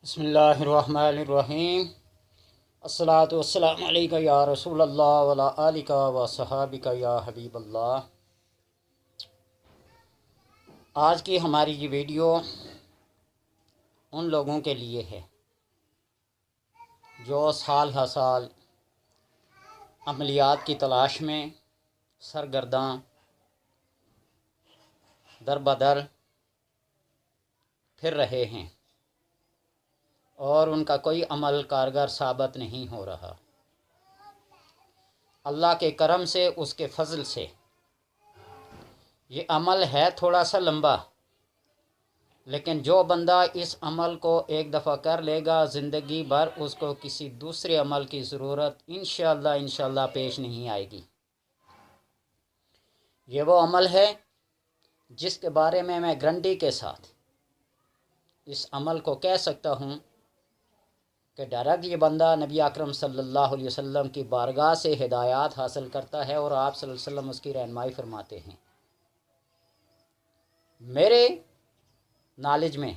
بسم اللہ الرحمن الرحیم۔ الصلاۃ والسلام علیکہ یا رسول اللہ وعلی آلکہ و صحابکہ یا حبیب اللہ۔ آج کی ہماری یہ ویڈیو ان لوگوں کے لیے ہے جو سال ہر سال عملیات کی تلاش میں سرگرداں در بدر پھر رہے ہیں اور ان کا کوئی عمل کارگر ثابت نہیں ہو رہا۔ اللہ کے کرم سے، اس کے فضل سے یہ عمل ہے تھوڑا سا لمبا، لیکن جو بندہ اس عمل کو ایک دفعہ کر لے گا زندگی بھر اس کو کسی دوسرے عمل کی ضرورت انشاءاللہ پیش نہیں آئے گی۔ یہ وہ عمل ہے جس کے بارے میں گارنٹی کے ساتھ اس عمل کو کہہ سکتا ہوں کہ ڈائریکٹ یہ بندہ نبی اکرم صلی اللہ علیہ وسلم کی بارگاہ سے ہدایات حاصل کرتا ہے اور آپ صلی اللہ علیہ وسلم اس کی رہنمائی فرماتے ہیں۔ میرے نالج میں،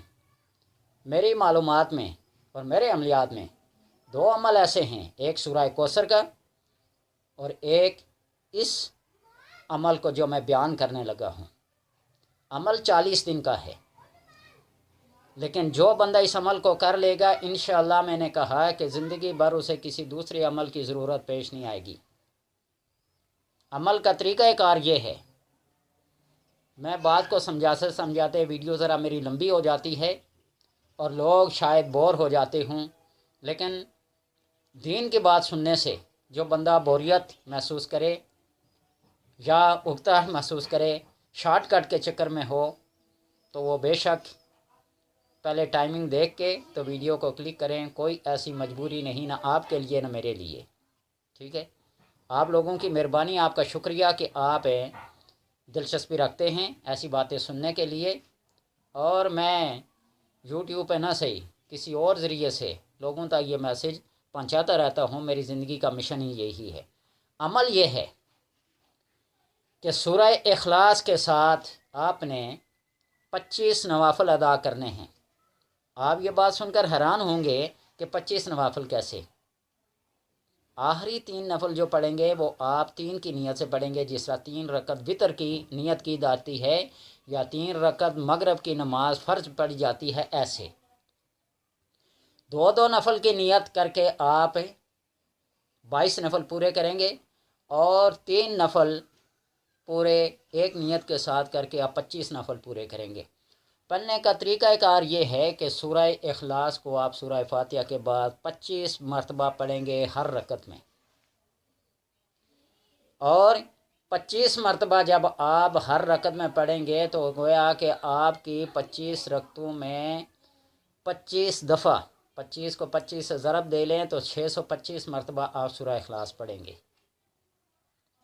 میری معلومات میں اور میرے عملیات میں دو عمل ایسے ہیں، ایک سورہ کوثر کا اور ایک اس عمل کو جو میں بیان کرنے لگا ہوں۔ عمل 40 دن کا ہے، لیکن جو بندہ اس عمل کو کر لے گا انشاءاللہ میں نے کہا ہے کہ زندگی بھر اسے کسی دوسرے عمل کی ضرورت پیش نہیں آئے گی۔ عمل کا طریقہ کار یہ ہے، میں بات کو سمجھاتے ویڈیو ذرا میری لمبی ہو جاتی ہے اور لوگ شاید بور ہو جاتے ہوں، لیکن دین کی بات سننے سے جو بندہ بوریت محسوس کرے یا اکتا محسوس کرے، شارٹ کٹ کے چکر میں ہو، تو وہ بے شک پہلے ٹائمنگ دیکھ کے تو ویڈیو کو کلک کریں۔ کوئی ایسی مجبوری نہیں، نہ آپ کے لیے نہ میرے لیے، ٹھیک ہے؟ آپ لوگوں کی مہربانی، آپ کا شکریہ کہ آپ دلچسپی رکھتے ہیں ایسی باتیں سننے کے لیے، اور میں یوٹیوب پہ نہ صحیح کسی اور ذریعے سے لوگوں تک یہ میسج پہنچاتا رہتا ہوں۔ میری زندگی کا مشن ہی یہی ہے۔ عمل یہ ہے کہ سورہ اخلاص کے ساتھ آپ نے 25 نوافل ادا کرنے ہیں۔ آپ یہ بات سن کر حیران ہوں گے کہ 25 نوافل کیسے؟ آخری 3 نفل جو پڑھیں گے وہ آپ 3 کی نیت سے پڑھیں گے، جس طرح 3 رکعت وتر کی نیت کی جاتی ہے یا 3 رکعت مغرب کی نماز فرض پڑھی جاتی ہے، ایسے 2 نفل کی نیت کر کے آپ 22 نفل پورے کریں گے، اور 3 نفل پورے ایک نیت کے ساتھ کر کے آپ 25 نفل پورے کریں گے۔ پڑھنے کا طریقہ کار یہ ہے کہ سورہ اخلاص کو آپ سورہ فاتحہ کے بعد 25 مرتبہ پڑھیں گے ہر رکعت میں، اور 25 مرتبہ جب آپ ہر رکعت میں پڑھیں گے تو گویا کہ آپ کی 25 رکعتوں میں 25 دفعہ، 25 کو 25 سے ضرب دے لیں تو 625 مرتبہ آپ سورہ اخلاص پڑھیں گے۔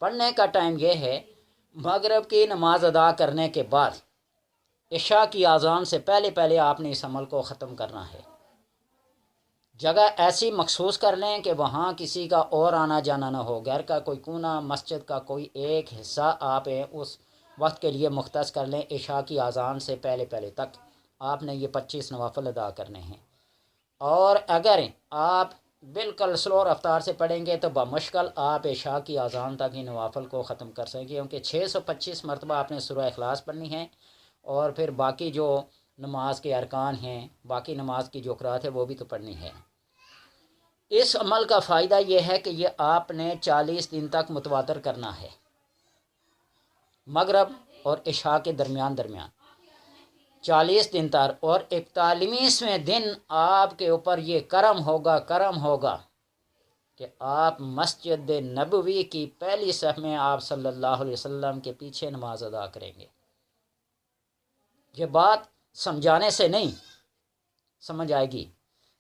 پڑھنے کا ٹائم یہ ہے، مغرب کی نماز ادا کرنے کے بعد عشاء کی اذان سے پہلے آپ نے اس عمل کو ختم کرنا ہے۔ جگہ ایسی مخصوص کر لیں کہ وہاں کسی کا اور آنا جانا نہ ہو، گھر کا کوئی کونا، مسجد کا کوئی ایک حصہ آپ اس وقت کے لیے مختص کر لیں۔ عشاء کی اذان سے پہلے تک آپ نے یہ 25 نوافل ادا کرنے ہیں، اور اگر آپ بالکل سلو رفتار سے پڑھیں گے تو بمشکل آپ عشاء کی اذان تک ہی نوافل کو ختم کر سکیں گے، کیونکہ 625 مرتبہ آپ نے سورہ اخلاص پڑھنی ہے، اور پھر باقی جو نماز کے ارکان ہیں، باقی نماز کی جو قرات ہے وہ بھی تو پڑھنی ہے۔ اس عمل کا فائدہ یہ ہے کہ یہ آپ نے 40 دن تک متواتر کرنا ہے، مغرب اور عشاء کے درمیان 40 دن تک، اور 41ویں دن آپ کے اوپر یہ کرم ہوگا کہ آپ مسجد نبوی کی پہلی صف میں آپ صلی اللہ علیہ وسلم کے پیچھے نماز ادا کریں گے۔ یہ بات سمجھانے سے نہیں سمجھ آئے گی،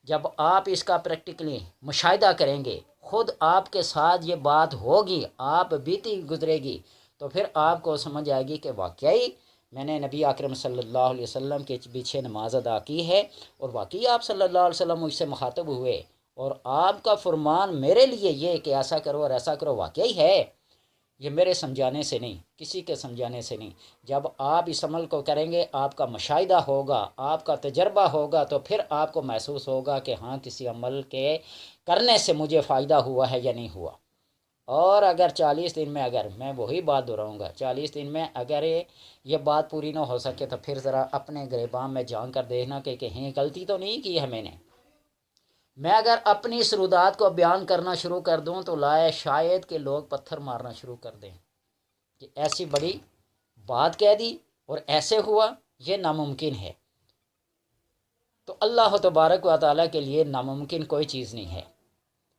جب آپ اس کا پریکٹیکلی مشاہدہ کریں گے، خود آپ کے ساتھ یہ بات ہوگی، آپ بیتی گزرے گی، تو پھر آپ کو سمجھ آئے گی کہ واقعی میں نے نبی اکرم صلی اللہ علیہ وسلم کے پیچھے نماز ادا کی ہے، اور واقعی آپ صلی اللہ علیہ وسلم مجھ سے مخاطب ہوئے، اور آپ کا فرمان میرے لیے یہ کہ ایسا کرو اور ایسا کرو واقعی ہے۔ یہ میرے سمجھانے سے نہیں، کسی کے سمجھانے سے نہیں۔ جب آپ اس عمل کو کریں گے، آپ کا مشاہدہ ہوگا، آپ کا تجربہ ہوگا، تو پھر آپ کو محسوس ہوگا کہ ہاں کسی عمل کے کرنے سے مجھے فائدہ ہوا ہے یا نہیں ہوا۔ اور اگر 40 دن میں، اگر میں وہی بات دہراؤں گا، 40 دن میں اگر یہ بات پوری نہ ہو سکے تو پھر ذرا اپنے گریبان میں جان کر دیکھنا کہ کہیں غلطی تو نہیں کی ہے میں نے۔ میں اگر اپنی سرودات کو بیان کرنا شروع کر دوں تو لائے شاید کہ لوگ پتھر مارنا شروع کر دیں کہ ایسی بڑی بات کہہ دی اور ایسے ہوا، یہ ناممکن ہے۔ تو اللہ تبارک و تعالیٰ کے لیے ناممکن کوئی چیز نہیں ہے۔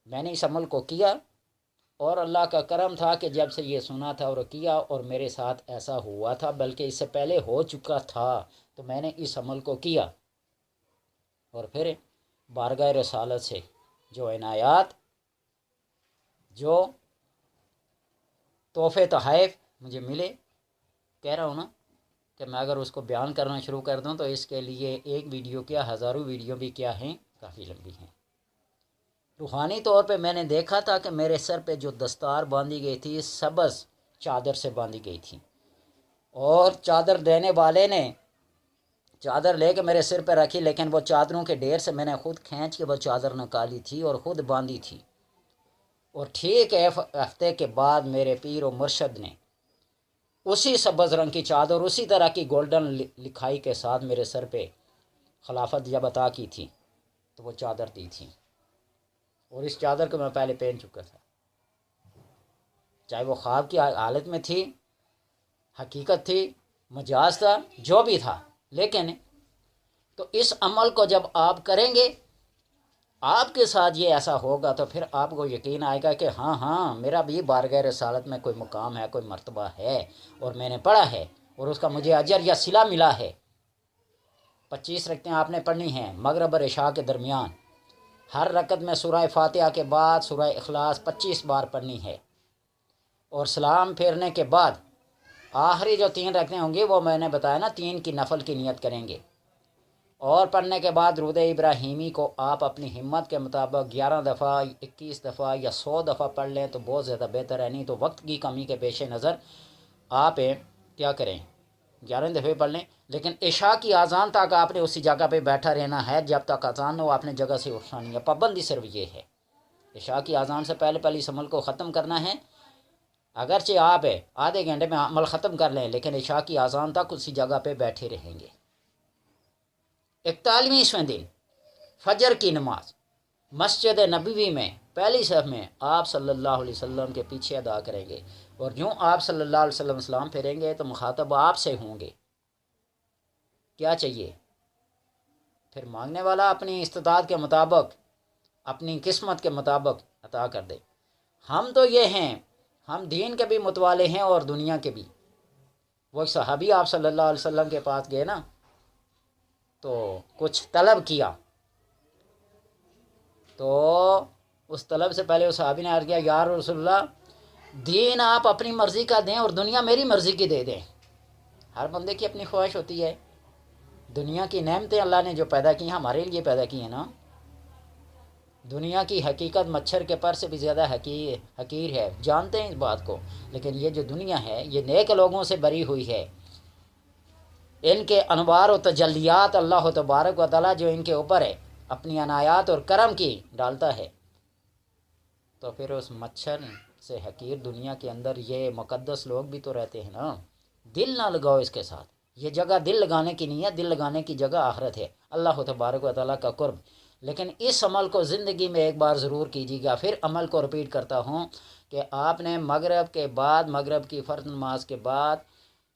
میں نے اس عمل کو کیا اور اللہ کا کرم تھا کہ جب سے یہ سنا تھا اور کیا، اور میرے ساتھ ایسا ہوا تھا، بلکہ اس سے پہلے ہو چکا تھا، تو میں نے اس عمل کو کیا، اور پھر بارگاہ رسالت سے جو عنایات، جو تحفے تحائف مجھے ملے، کہہ رہا ہوں نا کہ میں اگر اس کو بیان کرنا شروع کر دوں تو اس کے لیے ایک ویڈیو کیا، ہزاروں ویڈیو بھی کیا ہیں، کافی لمبی ہیں۔ روحانی طور پہ میں نے دیکھا تھا کہ میرے سر پہ جو دستار باندھی گئی تھی سبز چادر سے باندھی گئی تھی، اور چادر دینے والے نے چادر لے کے میرے سر پہ رکھی، لیکن وہ چادروں کے ڈھیر سے میں نے خود کھینچ کے وہ چادر نکالی تھی اور خود باندھی تھی۔ اور ٹھیک ہفتے کے بعد میرے پیر و مرشد نے اسی سبز رنگ کی چادر، اسی طرح کی گولڈن لکھائی کے ساتھ میرے سر پہ خلافت جب عطا کی تھی تو وہ چادر دی تھی، اور اس چادر کو میں پہلے پہن چکا تھا، چاہے وہ خواب کی حالت میں تھی، حقیقت تھی، مجاز تھا، جو بھی تھا۔ لیکن تو اس عمل کو جب آپ کریں گے، آپ کے ساتھ یہ ایسا ہوگا، تو پھر آپ کو یقین آئے گا کہ ہاں ہاں میرا بھی بارگاہ رسالت میں کوئی مقام ہے، کوئی مرتبہ ہے، اور میں نے پڑھا ہے اور اس کا مجھے اجر یا صلہ ملا ہے۔ 25 رکعتیں آپ نے پڑھنی ہیں مغرب اور عشاء کے درمیان، ہر رکعت میں سورہ فاتحہ کے بعد سورہ اخلاص 25 بار پڑھنی ہے، اور سلام پھیرنے کے بعد آخری جو 3 رکعتیں ہوں گی وہ میں نے بتایا نا 3 کی نفل کی نیت کریں گے، اور پڑھنے کے بعد درود ابراہیمی کو آپ اپنی ہمت کے مطابق 11 دفعہ، 21 دفعہ یا 100 دفعہ پڑھ لیں تو بہت زیادہ بہتر ہے، نہیں تو وقت کی کمی کے پیش نظر آپ کیا کریں، 11 دفعے پڑھ لیں، لیکن عشاء کی اذان تک آپ نے اسی جگہ پہ بیٹھا رہنا ہے، جب تک اذان ہو آپ نے جگہ سے اٹھنا نہیں ہے۔ پابندی صرف یہ ہے، عشاء کی اذان سے پہلے اس عمل کو ختم کرنا ہے۔ اگرچہ آپ آدھے گھنٹے میں عمل ختم کر لیں، لیکن عشاء کی اذان تک اسی جگہ پہ بیٹھے رہیں گے۔ 41ویں دن فجر کی نماز مسجد نبوی میں پہلی صف میں آپ صلی اللہ علیہ وسلم کے پیچھے ادا کریں گے، اور یوں آپ صلی اللہ علیہ وسلم سلام پھیریں گے تو مخاطب آپ سے ہوں گے، کیا چاہیے؟ پھر مانگنے والا اپنی استطاعت کے مطابق، اپنی قسمت کے مطابق عطا کر دے۔ ہم تو یہ ہیں، ہم دین کے بھی متوالے ہیں اور دنیا کے بھی۔ وہ صحابی آپ صلی اللہ علیہ وسلم کے پاس گئے نا، تو کچھ طلب کیا، تو اس طلب سے پہلے اس صحابی نے عرض کیا، یا رسول اللہ دین آپ اپنی مرضی کا دیں اور دنیا میری مرضی کی دے دیں۔ ہر بندے کی اپنی خواہش ہوتی ہے، دنیا کی نعمتیں اللہ نے جو پیدا کی ہیں ہمارے لیے پیدا کی ہیں نا۔ دنیا کی حقیقت مچھر کے پر سے بھی زیادہ حقیر ہے، جانتے ہیں اس بات کو، لیکن یہ جو دنیا ہے یہ نیک لوگوں سے بری ہوئی ہے، ان کے انوار و تجلیات اللہ تبارک و تعالیٰ جو ان کے اوپر ہے اپنی عنایات اور کرم کی ڈالتا ہے، تو پھر اس مچھر سے حقیر دنیا کے اندر یہ مقدس لوگ بھی تو رہتے ہیں نا۔ دل نہ لگاؤ اس کے ساتھ، یہ جگہ دل لگانے کی نہیں ہے، دل لگانے کی جگہ آخرت ہے، اللہ تبارک و تعالیٰ کا قرب۔ لیکن اس عمل کو زندگی میں ایک بار ضرور کیجیے گا۔ پھر عمل کو رپیٹ کرتا ہوں کہ آپ نے مغرب کے بعد، مغرب کی فرض نماز کے بعد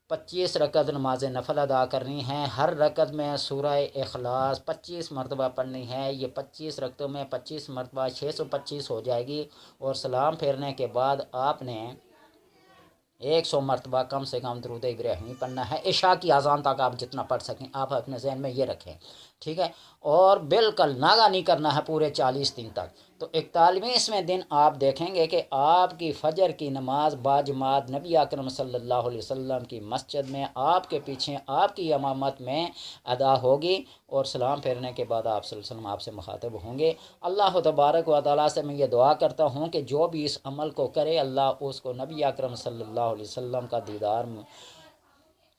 25 رکعت نماز نفل ادا کرنی ہے، ہر رکعت میں سورہ اخلاص 25 مرتبہ پڑھنی ہے، یہ 25 رکعتوں میں 25 مرتبہ 625 ہو جائے گی، اور سلام پھیرنے کے بعد آپ نے 100 مرتبہ کم سے کم درود ابراہیمی پڑھنا ہے۔ عشاء کی اذان تک آپ جتنا پڑھ سکیں آپ اپنے ذہن میں یہ رکھیں، ٹھیک ہے؟ اور بالکل ناغہ نہیں کرنا ہے پورے 40 دن تک۔ تو 41ویں دن آپ دیکھیں گے کہ آپ کی فجر کی نماز باجماعت نبی اکرم صلی اللہ علیہ وسلم کی مسجد میں آپ کے پیچھے آپ کی امامت میں ادا ہوگی، اور سلام پھیرنے کے بعد آپ صلی اللہ علیہ وسلم آپ سے مخاطب ہوں گے۔ اللہ تبارک و تعالیٰ سے میں یہ دعا کرتا ہوں کہ جو بھی اس عمل کو کرے اللہ اس کو نبی اکرم صلی اللہ علیہ وسلم کا دیدار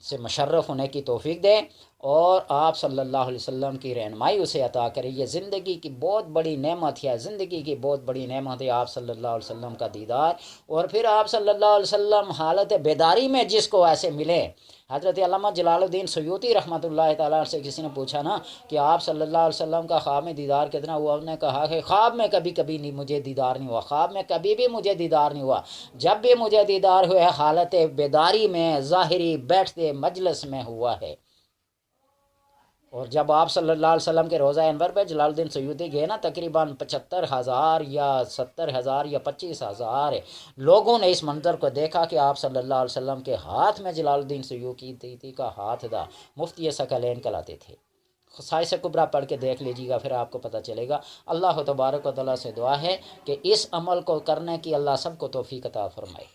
سے مشرف ہونے کی توفیق دے، اور آپ صلی اللہ علیہ وسلم کی رہنمائی اسے عطا کرے۔ یہ زندگی کی بہت بڑی نعمت ہے، زندگی کی بہت بڑی نعمت ہے آپ صلی اللہ علیہ وسلم کا دیدار۔ اور پھر آپ صلی اللہ علیہ وسلم حالت بیداری میں جس کو ایسے ملے، حضرت علامہ جلال الدین سیوطی رحمۃ اللہ تعالیٰ سے کسی نے پوچھا نا کہ آپ صلی اللہ علیہ وسلم کا خواب میں دیدار کتنا ہوا، انہوں نے کہا کہ خواب میں کبھی کبھی نہیں مجھے دیدار نہیں ہوا، خواب میں کبھی بھی مجھے دیدار نہیں ہوا، جب بھی مجھے دیدار ہوئے حالت بیداری میں ظاہری بیٹھتے مجلس میں ہوا ہے۔ اور جب آپ صلی اللہ علیہ وسلم کے روضہ انور پہ جلال الدین سیوطی گئے نا، تقریباً 75,000 یا 70,000 یا 25,000 لوگوں نے اس منظر کو دیکھا کہ آپ صلی اللہ علیہ وسلم کے ہاتھ میں جلال الدین سیوطی کا ہاتھ تھا، مفتی ثقلین کہلاتے تھے۔ خصائص کبریٰ پڑھ کے دیکھ لیجیے گا، پھر آپ کو پتہ چلے گا۔ اللہ تبارک و تعالیٰ سے دعا ہے کہ اس عمل کو کرنے کی اللہ سب کو توفیق عطا فرمائے۔